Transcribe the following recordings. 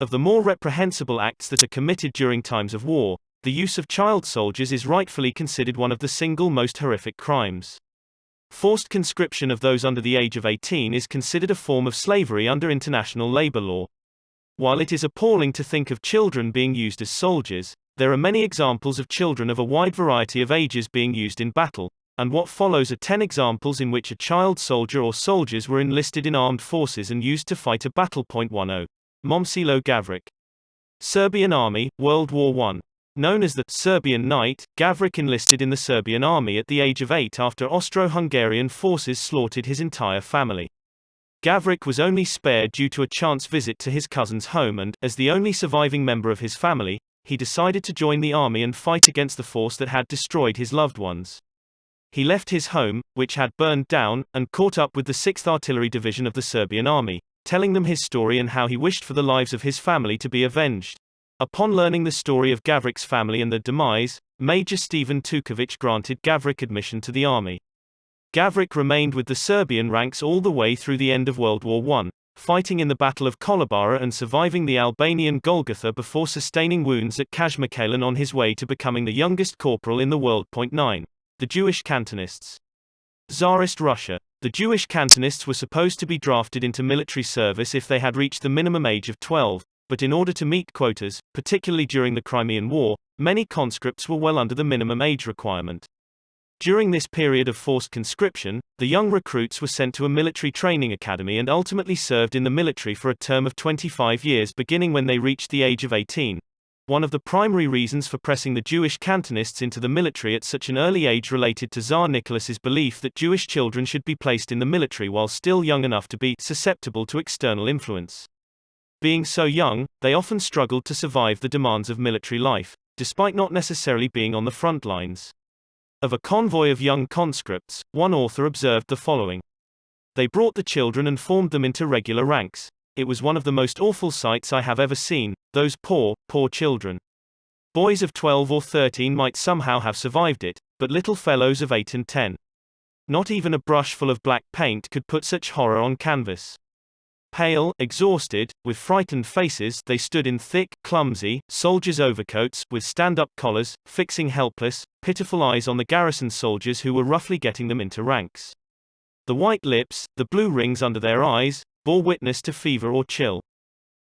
Of the more reprehensible acts that are committed during times of war, the use of child soldiers is rightfully considered one of the single most horrific crimes. Forced conscription of those under the age of 18 is considered a form of slavery under international labor law. While it is appalling to think of children being used as soldiers, there are many examples of children of a wide variety of ages being used in battle, and what follows are 10 examples in which a child soldier or soldiers were enlisted in armed forces and used to fight a battle. 10. Monsillo Gavrik. Serbian Army, World War I. Known as the Serbian Knight, Gavrik enlisted in the Serbian army at the age of 8 after Austro-Hungarian forces slaughtered his entire family. Gavrik was only spared due to a chance visit to his cousin's home and, as the only surviving member of his family, he decided to join the army and fight against the force that had destroyed his loved ones. He left his home, which had burned down, and caught up with the 6th Artillery Division of the Serbian army, telling them his story and how he wished for the lives of his family to be avenged. Upon learning the story of Gavrik's family and their demise, Major Stephen Tukovic granted Gavrik admission to the army. Gavrik remained with the Serbian ranks all the way through the end of World War I, fighting in the Battle of Kolubara and surviving the Albanian Golgotha before sustaining wounds at Kazmikalan on his way to becoming the youngest corporal in the world. 9. The Jewish Cantonists. Czarist Russia. The Jewish Cantonists were supposed to be drafted into military service if they had reached the minimum age of 12. But in order to meet quotas, particularly during the Crimean War, many conscripts were well under the minimum age requirement. During this period of forced conscription, the young recruits were sent to a military training academy and ultimately served in the military for a term of 25 years beginning when they reached the age of 18. One of the primary reasons for pressing the Jewish Cantonists into the military at such an early age related to Tsar Nicholas's belief that Jewish children should be placed in the military while still young enough to be susceptible to external influence. Being so young, they often struggled to survive the demands of military life, despite not necessarily being on the front lines. Of a convoy of young conscripts, one author observed the following. They brought the children and formed them into regular ranks. It was one of the most awful sights I have ever seen, those poor, poor children. Boys of 12 or 13 might somehow have survived it, but little fellows of 8 and 10. Not even a brush full of black paint could put such horror on canvas. Pale, exhausted, with frightened faces, they stood in thick, clumsy, soldiers' overcoats, with stand-up collars, fixing helpless, pitiful eyes on the garrison soldiers who were roughly getting them into ranks. The white lips, the blue rings under their eyes, bore witness to fever or chill.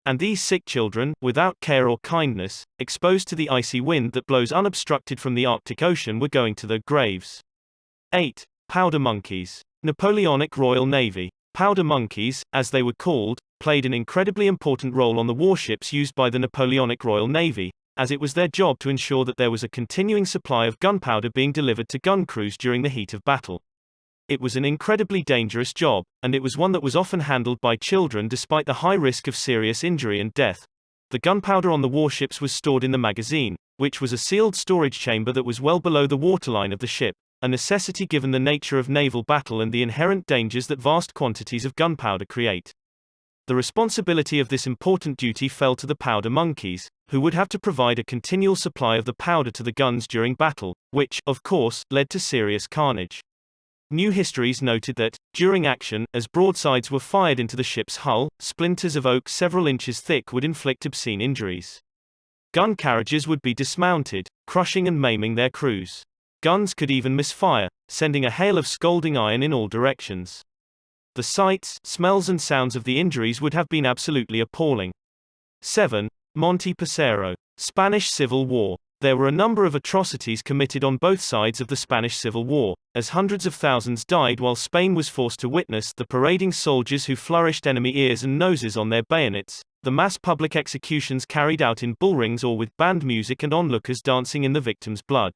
And these sick children, without care or kindness, exposed to the icy wind that blows unobstructed from the Arctic Ocean, were going to their graves. 8. Powder monkeys. Napoleonic Royal Navy. Powder monkeys, as they were called, played an incredibly important role on the warships used by the Napoleonic Royal Navy, as it was their job to ensure that there was a continuing supply of gunpowder being delivered to gun crews during the heat of battle. It was an incredibly dangerous job, and it was one that was often handled by children despite the high risk of serious injury and death. The gunpowder on the warships was stored in the magazine, which was a sealed storage chamber that was well below the waterline of the ship, a necessity given the nature of naval battle and the inherent dangers that vast quantities of gunpowder create. The responsibility of this important duty fell to the powder monkeys, who would have to provide a continual supply of the powder to the guns during battle, which, of course, led to serious carnage. New histories noted that, during action, as broadsides were fired into the ship's hull, splinters of oak several inches thick would inflict obscene injuries. Gun carriages would be dismounted, crushing and maiming their crews. Guns could even misfire, sending a hail of scalding iron in all directions. The sights, smells and sounds of the injuries would have been absolutely appalling. 7. Monty Pasero. Spanish Civil War. There were a number of atrocities committed on both sides of the Spanish Civil War, as hundreds of thousands died while Spain was forced to witness the parading soldiers who flourished enemy ears and noses on their bayonets, the mass public executions carried out in bullrings or with band music and onlookers dancing in the victims' blood.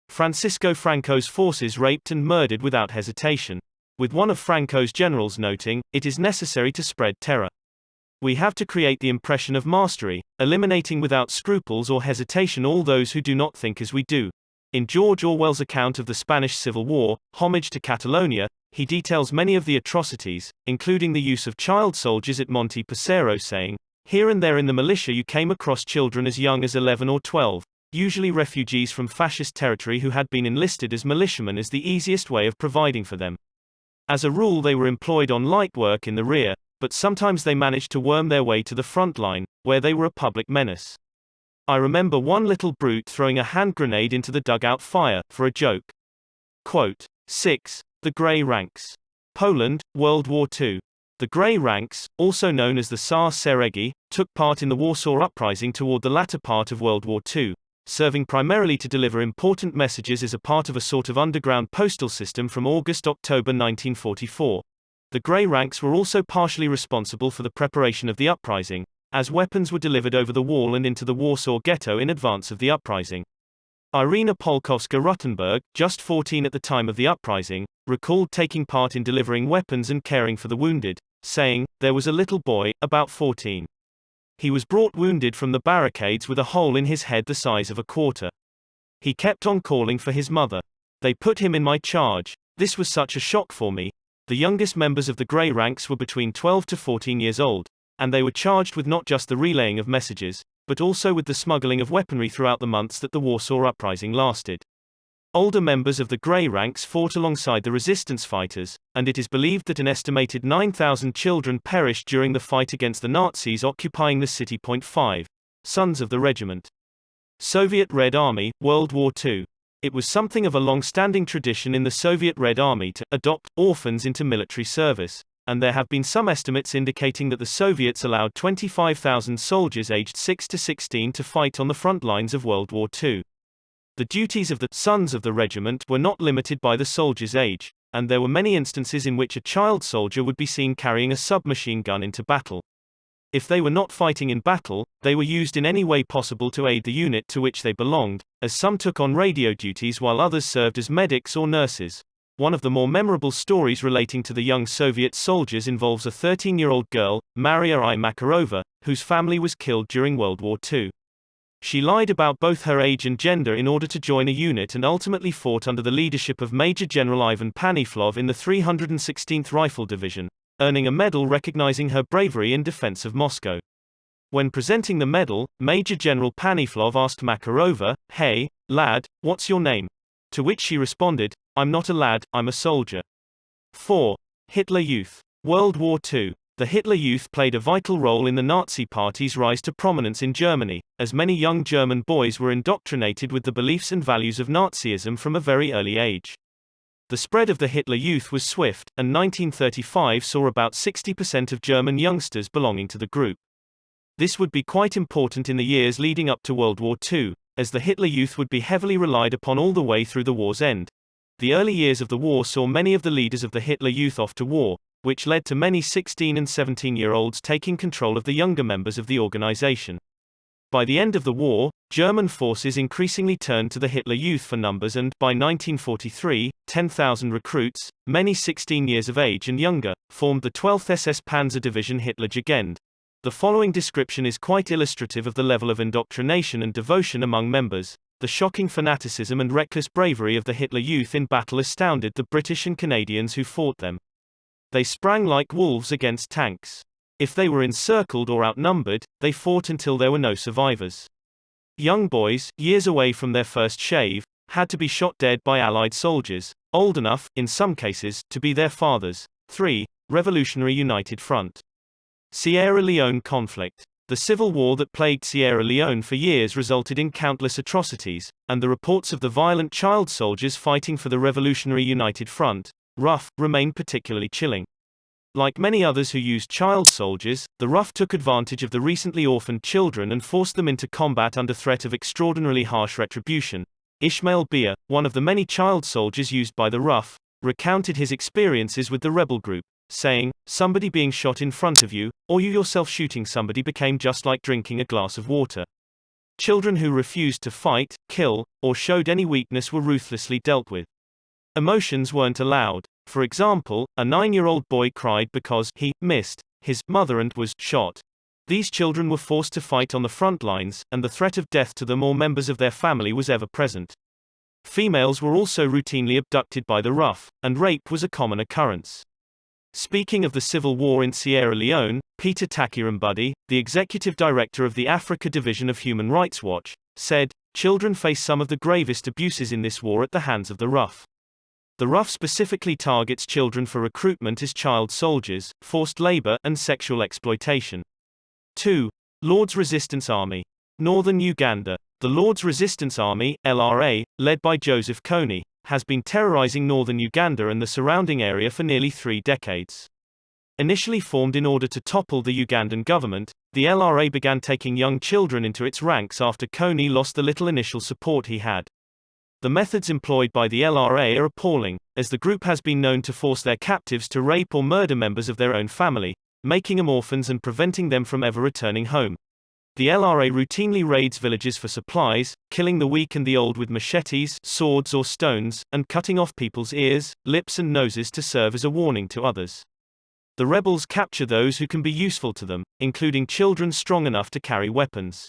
Francisco Franco's forces raped and murdered without hesitation, with one of Franco's generals noting, "It is necessary to spread terror. We have to create the impression of mastery, eliminating without scruples or hesitation all those who do not think as we do." In George Orwell's account of the Spanish Civil War, Homage to Catalonia, he details many of the atrocities, including the use of child soldiers at Monty Pasero, saying, "Here and there in the militia you came across children as young as 11 or 12. Usually refugees from fascist territory who had been enlisted as militiamen as the easiest way of providing for them. As a rule they were employed on light work in the rear, but sometimes they managed to worm their way to the front line, where they were a public menace. I remember one little brute throwing a hand grenade into the dugout fire, for a joke. Quote. 6. The Grey Ranks. Poland, World War II. The Grey Ranks, also known as the Czar Seregi, took part in the Warsaw Uprising toward the latter part of World War II, serving primarily to deliver important messages as a part of a sort of underground postal system from August-October 1944. The Grey Ranks were also partially responsible for the preparation of the uprising, as weapons were delivered over the wall and into the Warsaw Ghetto in advance of the uprising. Irina Polkowska-Rutenberg, just 14 at the time of the uprising, recalled taking part in delivering weapons and caring for the wounded, saying, "There was a little boy, about 14. He was brought wounded from the barricades with a hole in his head the size of a quarter. He kept on calling for his mother. They put him in my charge. This was such a shock for me." The youngest members of the Grey Ranks were between 12 to 14 years old, and they were charged with not just the relaying of messages, but also with the smuggling of weaponry throughout the months that the Warsaw Uprising lasted. Older members of the Grey Ranks fought alongside the resistance fighters, and it is believed that an estimated 9,000 children perished during the fight against the Nazis occupying the city. 5. Sons of the Regiment. Soviet Red Army, World War II. It was something of a long-standing tradition in the Soviet Red Army to adopt orphans into military service, and there have been some estimates indicating that the Soviets allowed 25,000 soldiers aged 6 to 16 to fight on the front lines of World War II. The duties of the sons of the regiment were not limited by the soldier's age, and there were many instances in which a child soldier would be seen carrying a submachine gun into battle. If they were not fighting in battle, they were used in any way possible to aid the unit to which they belonged, as some took on radio duties while others served as medics or nurses. One of the more memorable stories relating to the young Soviet soldiers involves a 13-year-old girl, Maria I. Makarova, whose family was killed during World War II. She lied about both her age and gender in order to join a unit and ultimately fought under the leadership of Major General Ivan Paniflov in the 316th Rifle Division, earning a medal recognizing her bravery in defense of Moscow. When presenting the medal, Major General Paniflov asked Makarova, "Hey, lad, what's your name?" To which she responded, "I'm not a lad, I'm a soldier." 4. Hitler Youth. World War II. The Hitler Youth played a vital role in the Nazi Party's rise to prominence in Germany, as many young German boys were indoctrinated with the beliefs and values of Nazism from a very early age. The spread of the Hitler Youth was swift, and 1935 saw about 60% of German youngsters belonging to the group. This would be quite important in the years leading up to World War II, as the Hitler Youth would be heavily relied upon all the way through the war's end. The early years of the war saw many of the leaders of the Hitler Youth off to war, which led to many 16 and 17-year-olds taking control of the younger members of the organization. By the end of the war, German forces increasingly turned to the Hitler Youth for numbers and, by 1943, 10,000 recruits, many 16 years of age and younger, formed the 12th SS Panzer Division Hitlerjugend. The following description is quite illustrative of the level of indoctrination and devotion among members. The shocking fanaticism and reckless bravery of the Hitler Youth in battle astounded the British and Canadians who fought them. They sprang like wolves against tanks. If they were encircled or outnumbered, they fought until there were no survivors. Young boys, years away from their first shave, had to be shot dead by Allied soldiers, old enough, in some cases, to be their fathers. 3. Revolutionary United Front. Sierra Leone conflict. The civil war that plagued Sierra Leone for years resulted in countless atrocities, and the reports of the violent child soldiers fighting for the Revolutionary United Front, RUF, remain particularly chilling. Like many others who used child soldiers, the RUF took advantage of the recently orphaned children and forced them into combat under threat of extraordinarily harsh retribution. Ismail Bia, one of the many child soldiers used by the RUF, recounted his experiences with the rebel group, saying, "Somebody being shot in front of you, or you yourself shooting somebody became just like drinking a glass of water. Children who refused to fight, kill, or showed any weakness were ruthlessly dealt with. Emotions weren't allowed. For example, a 9-year-old boy cried because he missed his mother and was shot. These children were forced to fight on the front lines, and the threat of death to them or members of their family was ever present. Females were also routinely abducted by the RUF, and rape was a common occurrence." Speaking of the civil war in Sierra Leone, Peter Takirambudi, the executive director of the Africa Division of Human Rights Watch, said, "Children face some of the gravest abuses in this war at the hands of the RUF. The RUF specifically targets children for recruitment as child soldiers, forced labor, and sexual exploitation. 2. Lord's Resistance Army. Northern Uganda. The Lord's Resistance Army, LRA, led by Joseph Kony, has been terrorizing northern Uganda and the surrounding area for nearly 3 decades. Initially formed in order to topple the Ugandan government, the LRA began taking young children into its ranks after Kony lost the little initial support he had. The methods employed by the LRA are appalling, as the group has been known to force their captives to rape or murder members of their own family, making them orphans and preventing them from ever returning home. The LRA routinely raids villages for supplies, killing the weak and the old with machetes, swords or stones, and cutting off people's ears, lips and noses to serve as a warning to others. The rebels capture those who can be useful to them, including children strong enough to carry weapons.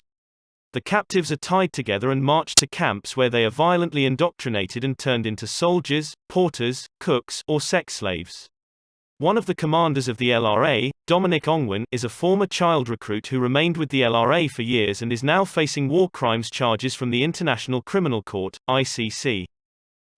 The captives are tied together and marched to camps where they are violently indoctrinated and turned into soldiers, porters, cooks, or sex slaves. One of the commanders of the LRA, Dominic Ongwen, is a former child recruit who remained with the LRA for years and is now facing war crimes charges from the International Criminal Court, ICC.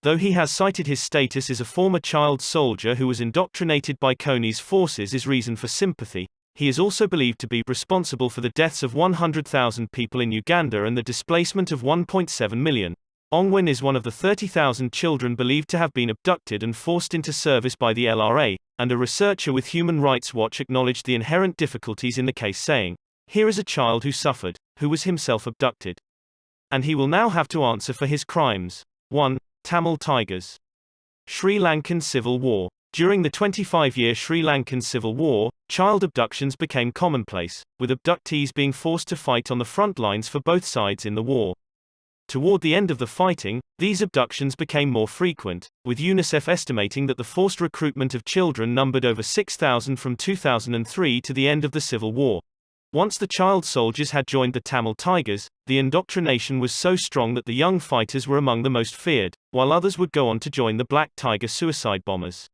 Though he has cited his status as a former child soldier who was indoctrinated by Kony's forces as reason for sympathy, he is also believed to be responsible for the deaths of 100,000 people in Uganda and the displacement of 1.7 million. Ongwen is one of the 30,000 children believed to have been abducted and forced into service by the LRA, and a researcher with Human Rights Watch acknowledged the inherent difficulties in the case, saying, "Here is a child who suffered, who was himself abducted. And he will now have to answer for his crimes." 1. Tamil Tigers. Sri Lankan Civil War. During the 25-year Sri Lankan Civil War, child abductions became commonplace, with abductees being forced to fight on the front lines for both sides in the war. Toward the end of the fighting, these abductions became more frequent, with UNICEF estimating that the forced recruitment of children numbered over 6,000 from 2003 to the end of the Civil War. Once the child soldiers had joined the Tamil Tigers, the indoctrination was so strong that the young fighters were among the most feared, while others would go on to join the Black Tiger suicide bombers.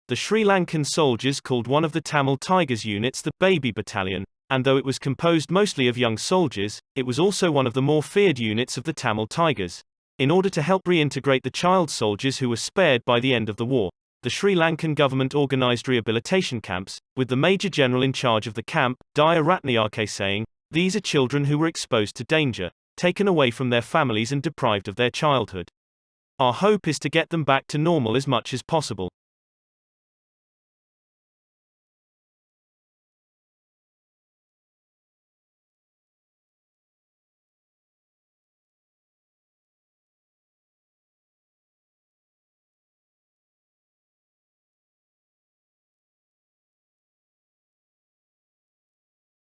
The Sri Lankan soldiers called one of the Tamil Tigers units the Baby Battalion, and though it was composed mostly of young soldiers, it was also one of the more feared units of the Tamil Tigers. In order to help reintegrate the child soldiers who were spared by the end of the war, the Sri Lankan government organized rehabilitation camps, with the Major General in charge of the camp, Daya Ratnayake, saying, "These are children who were exposed to danger, taken away from their families and deprived of their childhood. Our hope is to get them back to normal as much as possible."